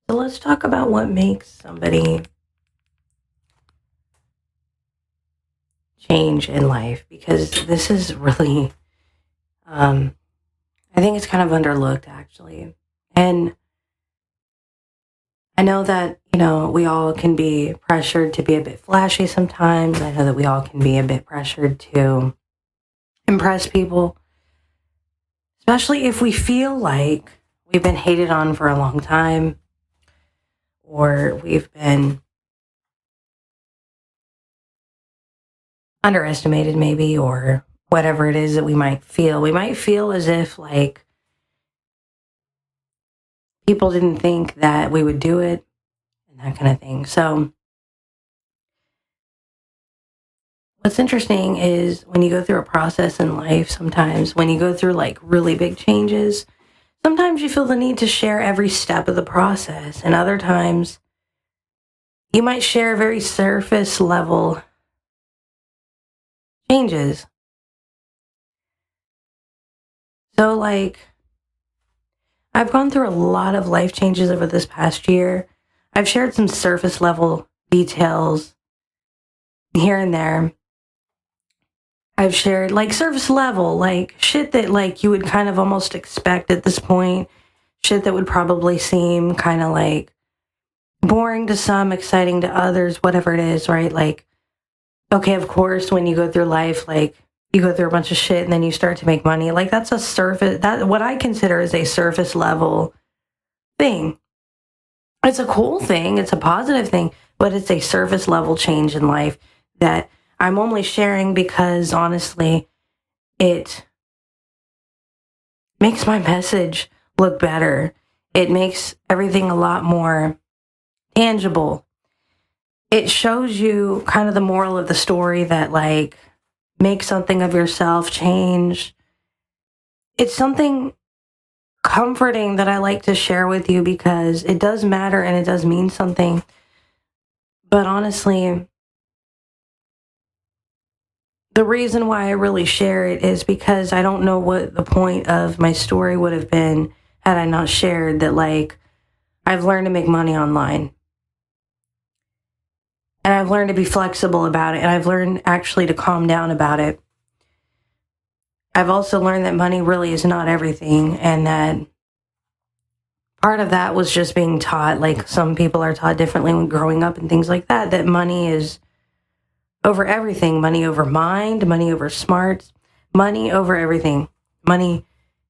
So let's talk about what makes somebody change in life, because this is really, um, I think it's kind of underlooked actually. And I know that, we all can be pressured to be a bit flashy sometimes. I know that we all can be a bit pressured to impress people, especially if we feel like we've been hated on for a long time or we've been underestimated maybe, or whatever it is that we might feel. We might feel as if like people didn't think that we would do it and that kind of thing. So what's interesting is when you go through a process in life, sometimes when you go through like really big changes, sometimes you feel the need to share every step of the process, and other times you might share very surface level changes. So like I've gone through a lot of life changes over this past year. I've shared some surface level details here and there. I've shared like surface level, like shit that like you would kind of almost expect at this point, shit that would probably seem kind of like boring to some, exciting to others, whatever it is, right? Like, okay, of course, when you go through life, like you go through a bunch of shit and then you start to make money. Like that's a surface, that what I consider is a surface level thing. It's a cool thing, it's a positive thing, but it's a surface level change in life that I'm only sharing because honestly, it makes my message look better. It makes everything a lot more tangible. It shows you kind of the moral of the story that like make something of yourself, change. It's something comforting that I like to share with you because it does matter and it does mean something. But honestly, the reason why I really share it is because I don't know what the point of my story would have been had I not shared that, like, I've learned to make money online. And I've learned to be flexible about it. And I've learned actually to calm down about it. I've also learned that money really is not everything. And that part of that was just being taught, like some people are taught differently when growing up and things like that, that money is over everything. Money over mind, money over smarts, money over everything. Money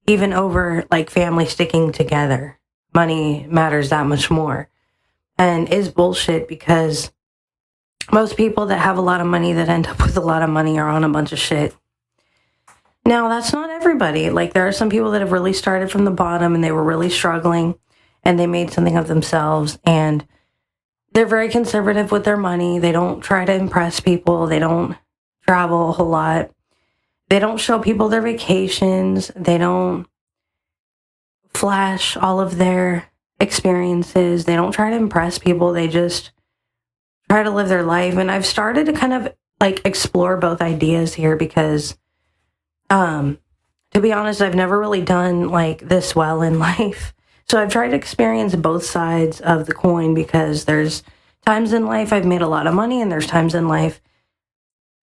even over like family sticking together. Money matters that much more. And is bullshit because most people that have a lot of money that end up with a lot of money are on a bunch of shit. Now, that's not everybody. Like, there are some people that have really started from the bottom and they were really struggling and they made something of themselves, and they're very conservative with their money. They don't try to impress people. They don't travel a whole lot. They don't show people their vacations. They don't flash all of their experiences. They don't try to impress people. They just try to live their life. And I've started to kind of like explore both ideas here because, to be honest, I've never really done like this well in life. So I've tried to experience both sides of the coin because there's times in life I've made a lot of money and there's times in life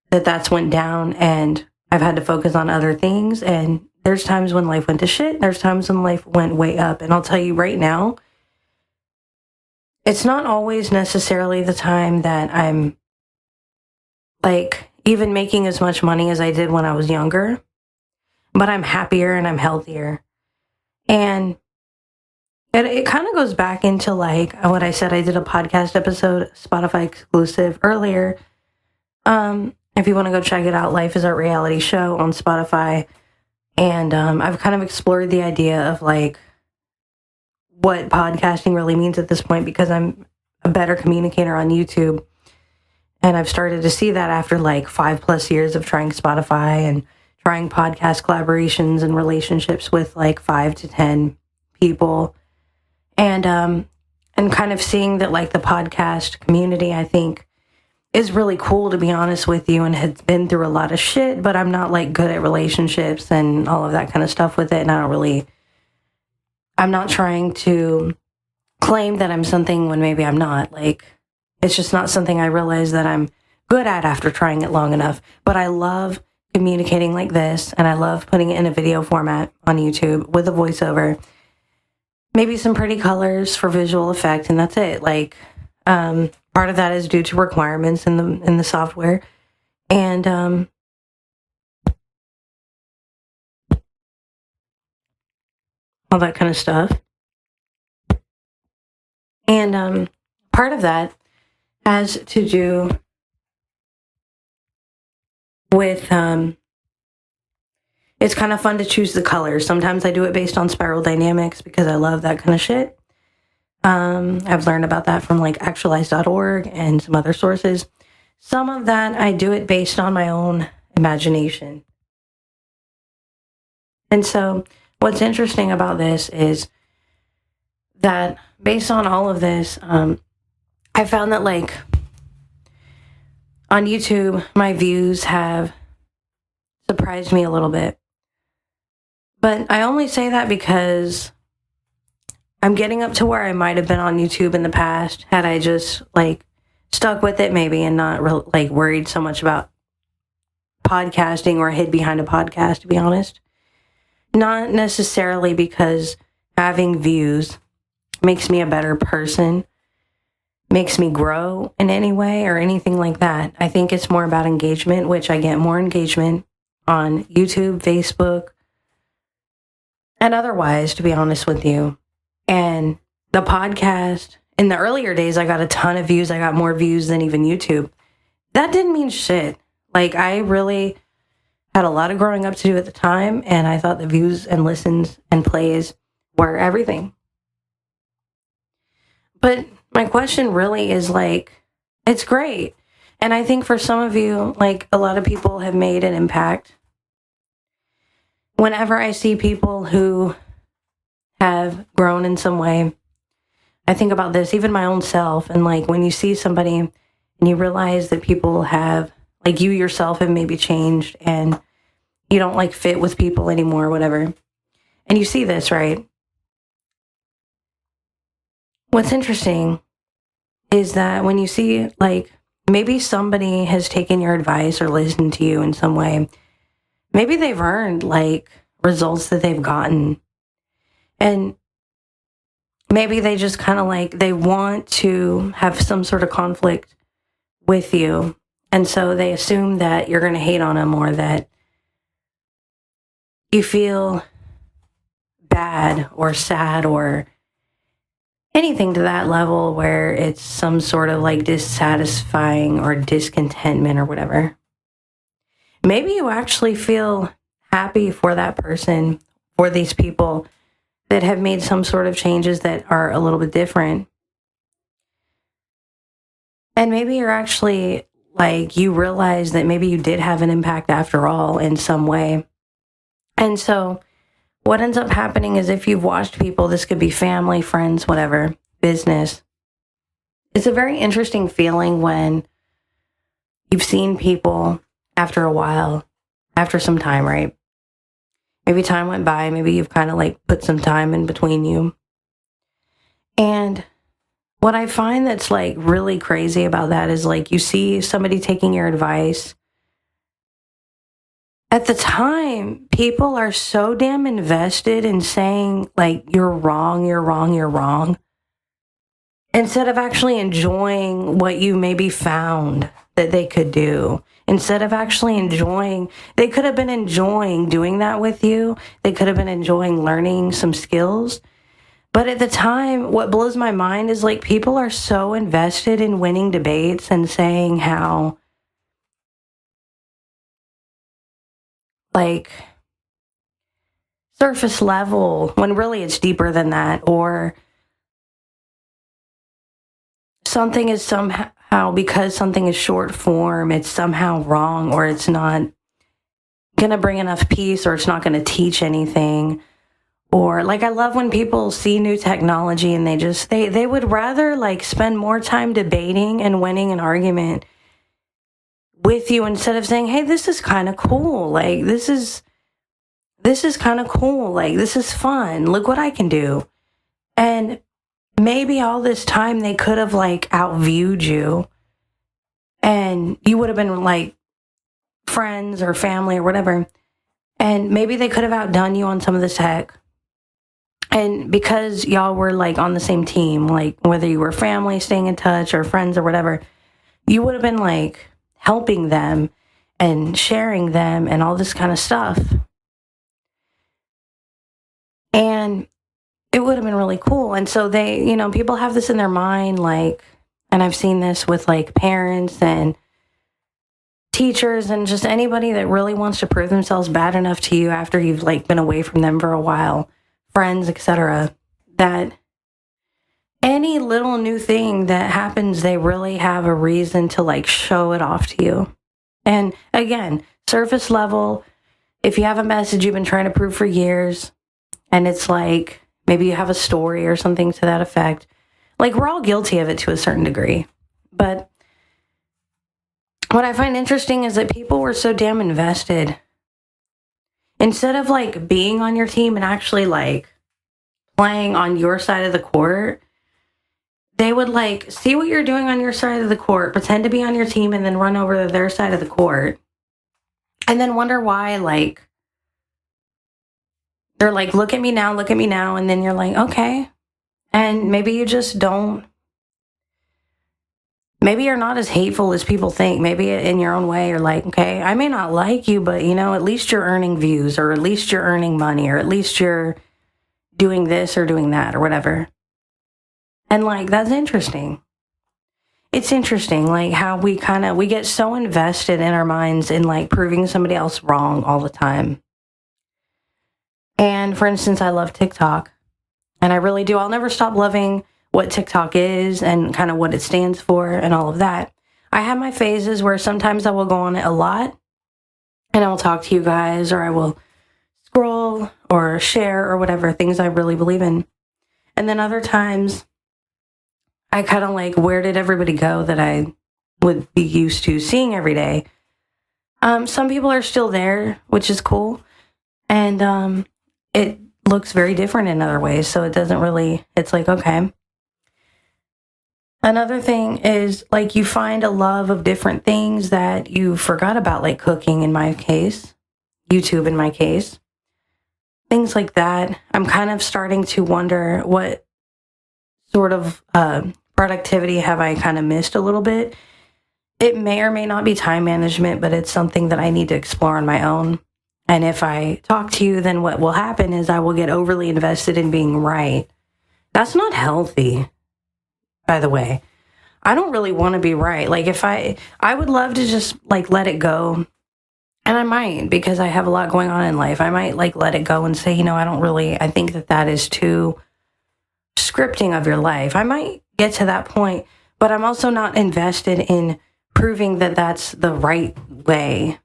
that's went down and I've had to focus on other things. And there's times when life went to shit. There's times when life went way up. And I'll tell you right now, it's not always necessarily the time that I'm like even making as much money as I did when I was younger, but I'm happier and I'm healthier. And it kind of goes back into like what I said. I did a podcast episode, Spotify exclusive earlier. If you want to go check it out, Life is Art Reality Show on Spotify. And I've kind of explored the idea of like what podcasting really means at this point because I'm a better communicator on YouTube. And I've started to see that after like 5+ years of trying Spotify and trying podcast collaborations and relationships with like 5 to 10 people. And kind of seeing that like the podcast community, I think, is really cool, to be honest with you, and has been through a lot of shit, but I'm not like good at relationships and all of that kind of stuff with it. And I'm not trying to claim that I'm something when maybe I'm not. Like, it's just not something I realize that I'm good at after trying it long enough. But I love communicating like this, and I love putting it in a video format on YouTube with a voiceover. Maybe some pretty colors for visual effect, and that's it. Like, part of that is due to requirements in the software, and all that kind of stuff. And part of that has to do with it's kind of fun to choose the colors. Sometimes I do it based on spiral dynamics because I love that kind of shit. I've learned about that from like actualize.org and some other sources. Some of that I do it based on my own imagination. And so what's interesting about this is that based on all of this, I found that like on YouTube, my views have surprised me a little bit. But I only say that because I'm getting up to where I might have been on YouTube in the past had I just like stuck with it maybe and not like worried so much about podcasting or hid behind a podcast, to be honest. Not necessarily because having views makes me a better person, makes me grow in any way or anything like that. I think it's more about engagement, which I get more engagement on YouTube, Facebook, and otherwise, to be honest with you. And the podcast, in the earlier days, I got a ton of views. I got more views than even YouTube. That didn't mean shit. Like, I really had a lot of growing up to do at the time, and I thought the views and listens and plays were everything. But my question really is like, it's great. And I think for some of you, like a lot of people have made an impact. Whenever I see people who have grown in some way, I think about this, even my own self. And like when you see somebody and you realize that people have, like you yourself have maybe changed and you don't like fit with people anymore, whatever. And you see this, right? What's interesting is that when you see like maybe somebody has taken your advice or listened to you in some way, maybe they've earned like results that they've gotten. And maybe they just kind of like, they want to have some sort of conflict with you. And so they assume that you're going to hate on them or that you feel bad or sad or anything to that level where it's some sort of like dissatisfying or discontentment or whatever. Maybe you actually feel happy for that person, for these people that have made some sort of changes that are a little bit different. And maybe you're actually like, you realize that maybe you did have an impact after all in some way. And so what ends up happening is if you've watched people, this could be family, friends, whatever, business. It's a very interesting feeling when you've seen people after a while, after some time, right? Maybe time went by, maybe you've kind of like put some time in between you. And what I find that's like really crazy about that is like you see somebody taking your advice. At the time, people are so damn invested in saying like, you're wrong, you're wrong, you're wrong. Instead of actually enjoying what you maybe found that they could do. Instead of actually enjoying, they could have been enjoying doing that with you. They could have been enjoying learning some skills. But at the time, what blows my mind is like people are so invested in winning debates and saying how like surface level when really it's deeper than that, or something is somehow, because something is short form, it's somehow wrong, or it's not going to bring enough peace, or it's not going to teach anything. Or like I love when people see new technology and they would rather like spend more time debating and winning an argument with you instead of saying, hey, this is kind of cool. Like, this is kind of cool. Like, this is fun. Look what I can do. And maybe all this time they could have like outviewed you and you would have been like friends or family or whatever. And maybe they could have outdone you on some of the tech. And because y'all were like on the same team, like whether you were family, staying in touch, or friends or whatever, you would have been like helping them and sharing them and all this kind of stuff. And it would have been really cool. And so they, you know, people have this in their mind, like, and I've seen this with like parents and teachers and just anybody that really wants to prove themselves bad enough to you after you've like been away from them for a while, friends, etc., that any little new thing that happens, they really have a reason to like show it off to you. And again, surface level, if you have a message you've been trying to prove for years and it's like maybe you have a story or something to that effect, like we're all guilty of it to a certain degree. But what I find interesting is that people were so damn invested. Instead of like being on your team and actually like playing on your side of the court, they would like see what you're doing on your side of the court, pretend to be on your team, and then run over to their side of the court. And then wonder why, like, they're like, look at me now. And then you're like, okay. And maybe you just don't. Maybe you're not as hateful as people think. Maybe in your own way, you're like, okay, I may not like you, but, you know, at least you're earning views, or at least you're earning money, or at least you're doing this or doing that or whatever. And, like, that's interesting. It's interesting, like, how we get so invested in our minds in, like, proving somebody else wrong all the time. And, for instance, I love TikTok. And I really do. I'll never stop loving what TikTok is and kind of what it stands for and all of that. I have my phases where sometimes I will go on it a lot and I will talk to you guys, or I will scroll or share or whatever, things I really believe in. And then other times I kind of like, where did everybody go that I would be used to seeing every day? Some people are still there, which is cool. And it looks very different in other ways. So it doesn't really, it's like, okay. Another thing is like you find a love of different things that you forgot about, like cooking in my case, YouTube in my case, things like that. I'm kind of starting to wonder what sort of productivity have I kind of missed a little bit. It may or may not be time management, but it's something that I need to explore on my own. And if I talk to you, then what will happen is I will get overly invested in being right. That's not healthy, by the way. I don't really want to be right. Like if I would love to just like let it go. And I might, because I have a lot going on in life. I might like let it go and say, you know, I think that is too scripting of your life. I might get to that point, but I'm also not invested in proving that that's the right way.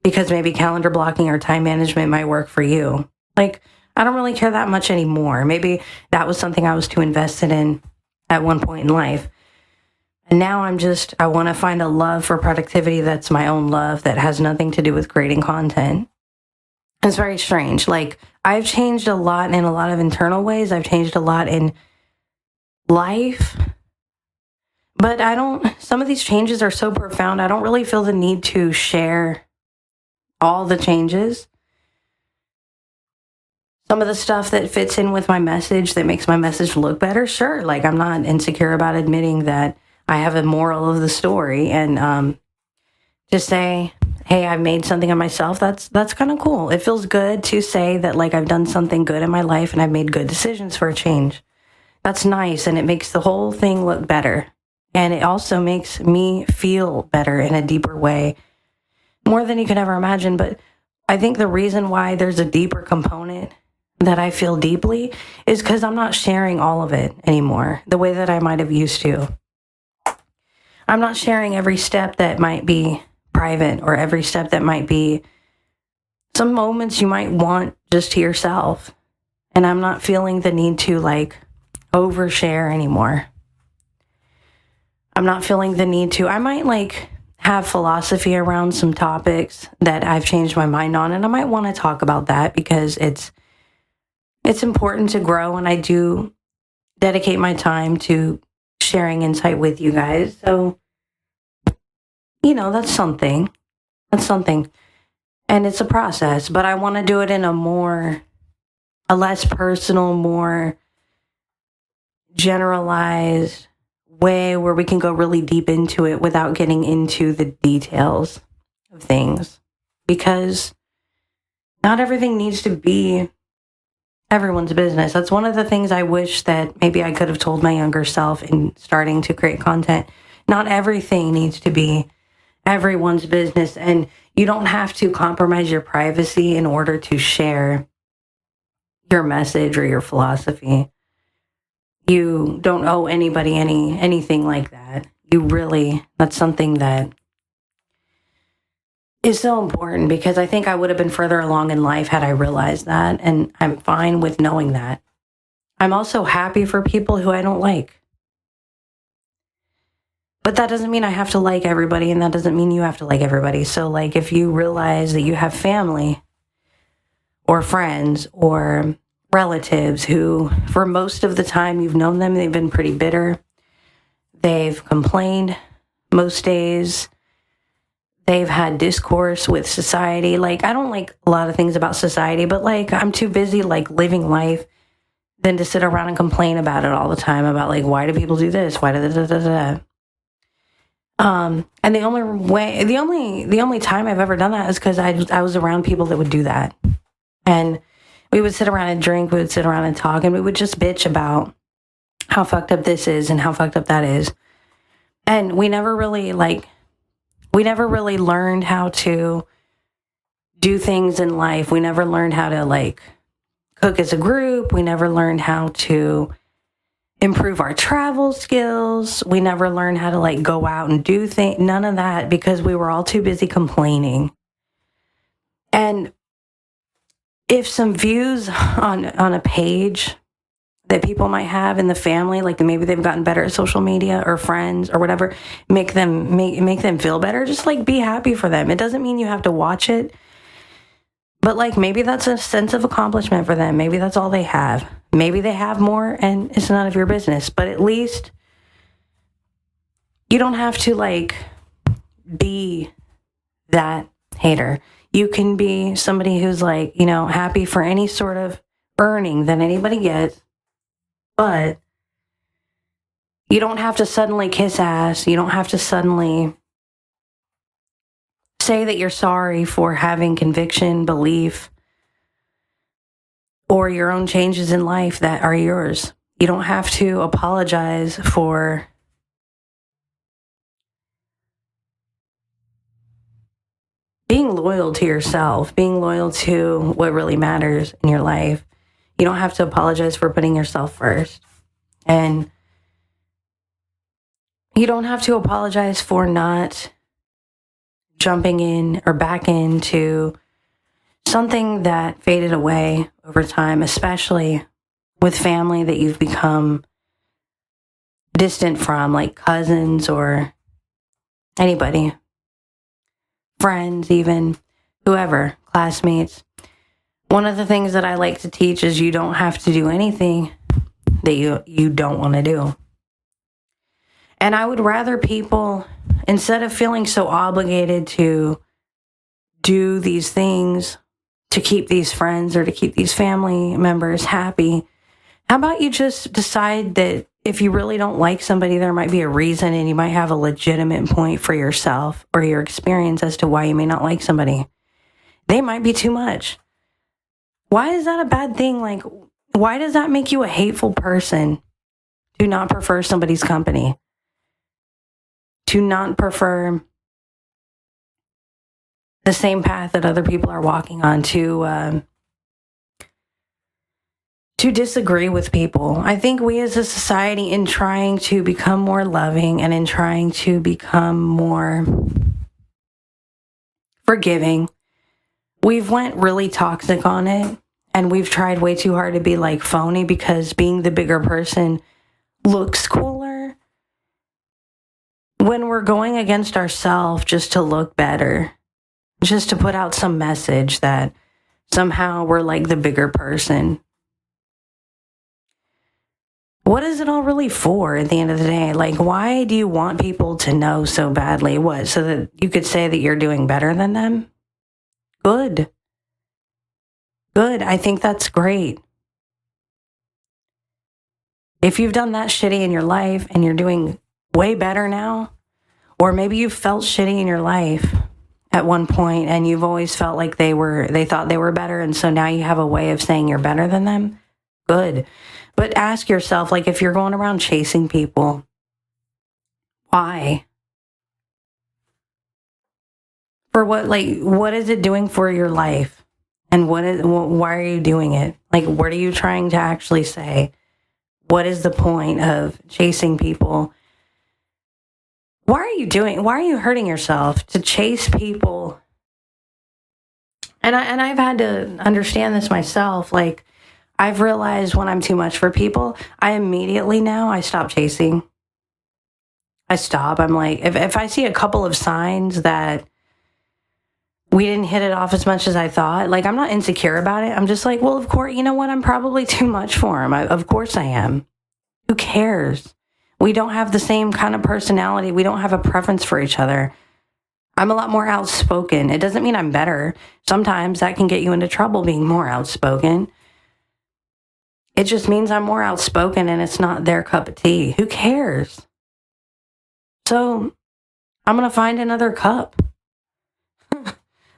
Because maybe calendar blocking or time management might work for you. Like, I don't really care that much anymore. Maybe that was something I was too invested in at one point in life. And now I want to find a love for productivity that's my own love, that has nothing to do with creating content. It's very strange. Like, I've changed a lot in a lot of internal ways. I've changed a lot in life. But some of these changes are so profound, I don't really feel the need to share all the changes. Some of the stuff that fits in with my message, that makes my message look better, sure. Like, I'm not insecure about admitting that I have a moral of the story, and to say, hey, I've made something of myself, that's kind of cool. It feels good to say that, like, I've done something good in my life and I've made good decisions for a change. That's nice, and it makes the whole thing look better. And it also makes me feel better in a deeper way, more than you could ever imagine. But I think the reason why there's a deeper component that I feel deeply is because I'm not sharing all of it anymore the way that I might have used to. I'm not sharing every step that might be private, or every step that might be some moments you might want just to yourself. And I'm not feeling the need to like overshare anymore. I'm not feeling the need to. I might like have philosophy around some topics that I've changed my mind on, and I might want to talk about that because it's important to grow, and I do dedicate my time to sharing insight with you guys. So, that's something. That's something. And it's a process, but I want to do it in a less personal, more generalized way where we can go really deep into it without getting into the details of things. Because not everything needs to be everyone's business. That's one of the things I wish that maybe I could have told my younger self in starting to create content. Not everything needs to be everyone's business, and you don't have to compromise your privacy in order to share your message or your philosophy. You don't owe anybody anything like that. That's something that is so important, because I think I would have been further along in life had I realized that, and I'm fine with knowing that. I'm also happy for people who I don't like. But that doesn't mean I have to like everybody, and that doesn't mean you have to like everybody. So, like, if you realize that you have family or friends or relatives who, for most of the time you've known them, they've been pretty bitter, they've complained most days, they've had discourse with society. Like, I don't like a lot of things about society, but, like, I'm too busy, like, living life than to sit around and complain about it all the time, about, like, why do people do this? Why do da-da-da-da-da? And the only time I've ever done that is because I was around people that would do that. And we would sit around and drink, we would sit around and talk, and we would just bitch about how fucked up this is and how fucked up that is. And we never really learned how to do things in life. We never learned how to, like, cook as a group. We never learned how to improve our travel skills. We never learned how to, like, go out and do things. None of that, because we were all too busy complaining. And if some views on a page that people might have in the family, like maybe they've gotten better at social media or friends or whatever, make them feel better, just, like, be happy for them. It doesn't mean you have to watch it, but, like, maybe that's a sense of accomplishment for them. Maybe that's all they have. Maybe they have more and it's none of your business, but at least you don't have to, like, be that hater. You can be somebody who's, like, happy for any sort of earning that anybody gets, but you don't have to suddenly kiss ass. You don't have to suddenly say that you're sorry for having conviction, belief, or your own changes in life that are yours. You don't have to apologize for being loyal to yourself, being loyal to what really matters in your life. You don't have to apologize for putting yourself first. And you don't have to apologize for not jumping in or back into something that faded away over time, especially with family that you've become distant from, like cousins or anybody, friends, even whoever, classmates. One of the things that I like to teach is you don't have to do anything that you don't want to do. And I would rather people, instead of feeling so obligated to do these things to keep these friends or to keep these family members happy, how about you just decide that if you really don't like somebody, there might be a reason, and you might have a legitimate point for yourself or your experience as to why you may not like somebody. They might be too much. Why is that a bad thing? Like, why does that make you a hateful person to not prefer somebody's company? To not prefer the same path that other people are walking on, to disagree with people. I think we as a society, in trying to become more loving and in trying to become more forgiving, we've went really toxic on it, and we've tried way too hard to be, like, phony, because being the bigger person looks cooler when we're going against ourselves just to look better, just to put out some message that somehow we're, like, the bigger person. what is it all really for at the end of the day? Like, why do you want people to know so badly? What, so that you could say that you're doing better than them? Good. Good. I think that's great. If you've done that shitty in your life and you're doing way better now, or maybe you felt shitty in your life at one point and you've always felt like they thought they were better, and so now you have a way of saying you're better than them, good. But ask yourself, like, if you're going around chasing people, why? For what? Like, what is it doing for your life? And why are you doing it? Like, what are you trying to actually say? What is the point of chasing people? Why are you hurting yourself to chase people? And I've had to understand this myself. Like, I've realized when I'm too much for people, I stop chasing. I stop. I'm like, if I see a couple of signs that we didn't hit it off as much as I thought, like, I'm not insecure about it. I'm just like, well, of course, you know what? I'm probably too much for him. Of course I am. Who cares? We don't have the same kind of personality. We don't have a preference for each other. I'm a lot more outspoken. It doesn't mean I'm better. Sometimes that can get you into trouble, being more outspoken. It just means I'm more outspoken and it's not their cup of tea. Who cares? So I'm going to find another cup.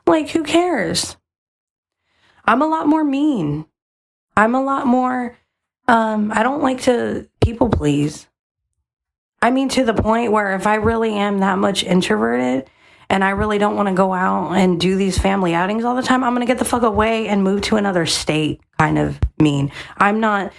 Like, who cares? I'm a lot more mean. I'm a lot more, I don't like to people please. I mean, to the point where if I really am that much introverted and I really don't want to go out and do these family outings all the time, I'm going to get the fuck away and move to another state kind of mean. I'm not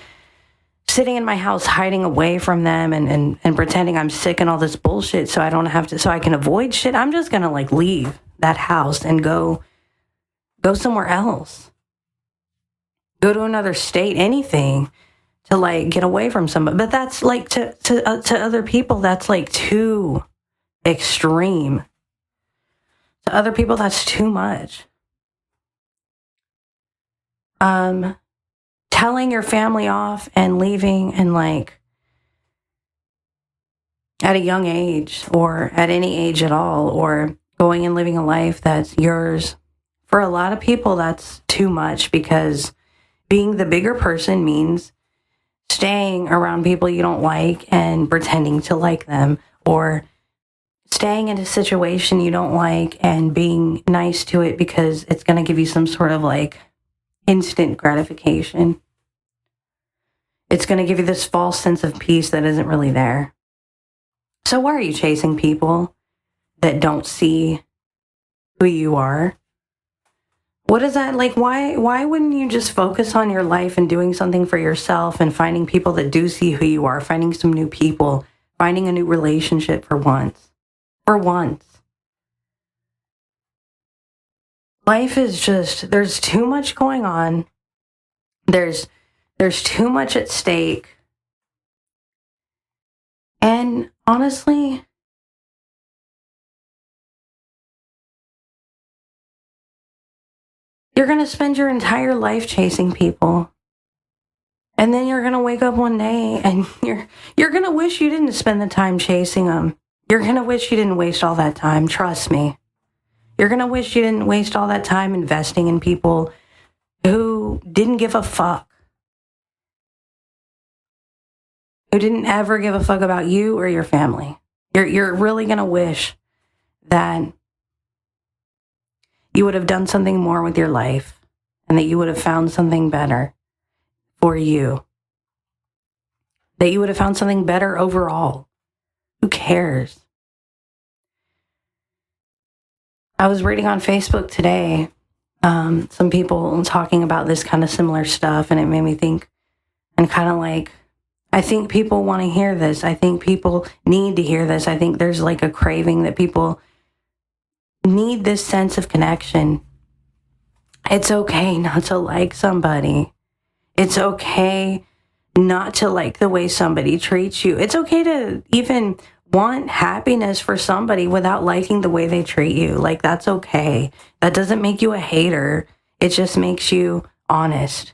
sitting in my house hiding away from them and pretending I'm sick and all this bullshit so I can avoid shit. I'm just going to like leave that house and go somewhere else. Go to another state, anything to like get away from somebody. But that's like to other people, that's like too extreme. To other people, that's too much. Telling your family off and leaving and like at a young age or at any age at all, or going and living a life that's yours. For a lot of people, that's too much, because being the bigger person means staying around people you don't like and pretending to like them, or staying in a situation you don't like and being nice to it because it's going to give you some sort of like instant gratification. It's going to give you this false sense of peace that isn't really there. So why are you chasing people that don't see who you are? What is that like? Why wouldn't you just focus on your life and doing something for yourself and finding people that do see who you are, finding some new people, finding a new relationship for once? For once. Life is just, there's too much going on. There's too much at stake. And honestly, you're going to spend your entire life chasing people. And then you're going to wake up one day and you're going to wish you didn't spend the time chasing them. You're going to wish you didn't waste all that time. Trust me. You're going to wish you didn't waste all that time investing in people who didn't give a fuck. Who didn't ever give a fuck about you or your family. You're really going to wish that you would have done something more with your life and that you would have found something better for you. That you would have found something better overall. Who cares? I was reading on Facebook today, some people talking about this kind of similar stuff, and it made me think, and kind of like, I think people want to hear this. I think people need to hear this. I think there's like a craving that people need this sense of connection. It's okay not to like somebody. It's okay not to like the way somebody treats you. It's okay to even want happiness for somebody without liking the way they treat you. Like, that's okay. That doesn't make you a hater. It just makes you honest.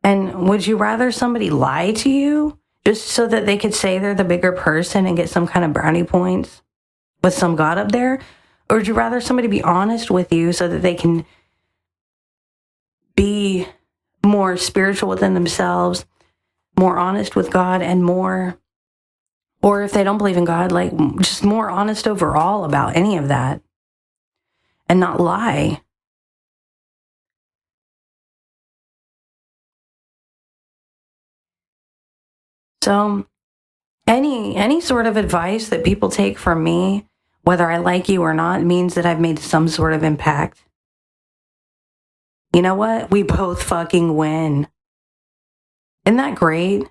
And would you rather somebody lie to you just so that they could say they're the bigger person and get some kind of brownie points with some God up there? Or would you rather somebody be honest with you so that they can be more spiritual within themselves, more honest with God, and more, or if they don't believe in God, like just more honest overall about any of that and not lie? So any sort of advice that people take from me, whether I like you or not, means that I've made some sort of impact. You know what? We both fucking win. Isn't that great?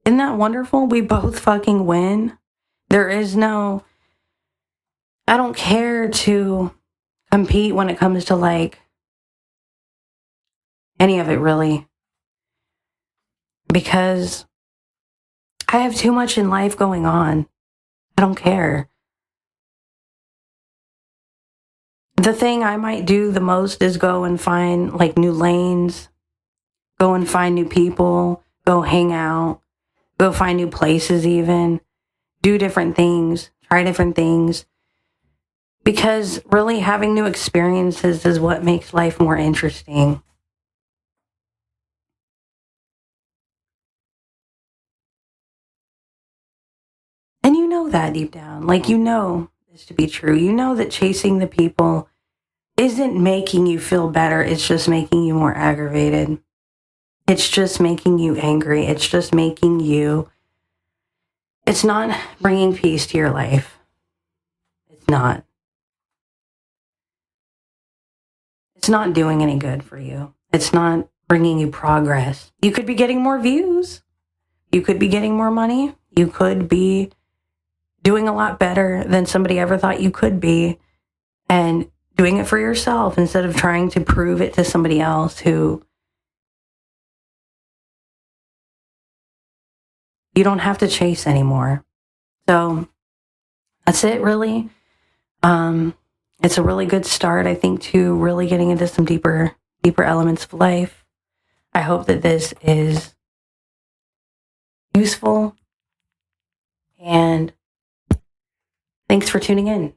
Isn't that wonderful? We both fucking win. There is no, I don't care to compete when it comes to like any of it really, because I have too much in life going on. I don't care. The thing I might do the most is go and find like new lanes, go and find new people, go hang out, go find new places, even do different things, try different things. Because really having new experiences is what makes life more interesting. And you know that deep down. Like, you know this to be true. You know that chasing the people isn't making you feel better. It's just making you more aggravated. It's just making you angry. It's just making you, it's not bringing peace to your life. It's not. It's not doing any good for you. It's not bringing you progress. You could be getting more views. You could be getting more money. You could be doing a lot better than somebody ever thought you could be, and doing it for yourself instead of trying to prove it to somebody else who you don't have to chase anymore. So that's it, really. It's a really good start, I think, to really getting into some deeper elements of life. I hope that this is useful, and thanks for tuning in.